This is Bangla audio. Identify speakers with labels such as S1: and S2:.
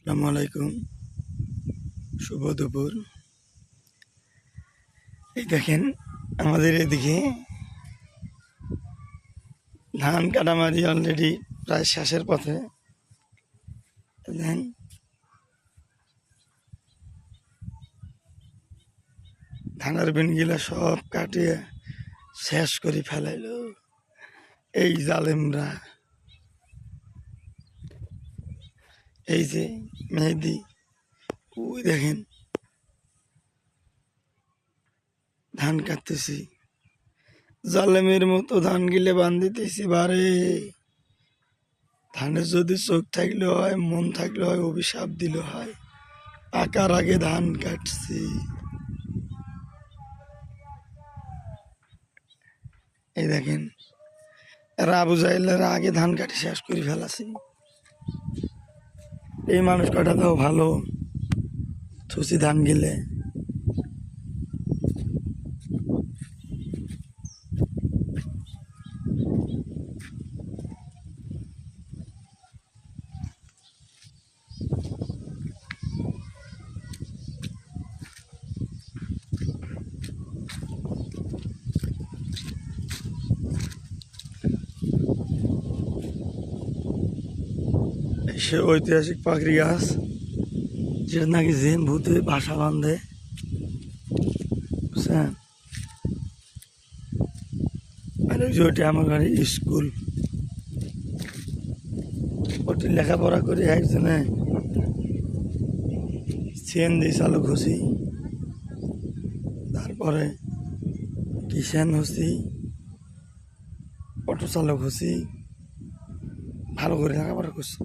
S1: আসসালামু আলাইকুম, শুভ দুপুর। এই দেখেন আমাদের এদিকে ধান কাটামারি অলরেডি প্রায় শেষের পথে। দেখেন ধানের বিনগুলা সব কাটিয়ে শেষ করে ফেলাইল এই জালেমরা। এই যে মেহেদি, ওই দেখেন ধান কাটতেছি, জালেমের মতো ধান গিলে বান্ধিতেছি বারে। ধানের যদি চোখ থাকলে হয়, মন থাকলে হয়, অভিশাপ দিলে হয়। পাকার আগে ধান কাটছি। এই দেখেন এরা আবু জাহেলেরা আগে ধান কাটি শেষ করে ফেলাছি। এই মানুষ কটা তো ভালো থুসি ধান গিলে। সে ঐতিহাসিক পাখরি গাছ, যেটা নাকি জেন ভূতে বাসা বাঁধে, বুঝছেন? আর ওই যে ওইটা আমার বাড়ি স্কুল, ওটি লেখাপড়া করে একজনে সিএনজি চালক হছি, তারপরে কিষান হছি, অটো চালক হছি, ভালো করে লেখাপড়া করছি।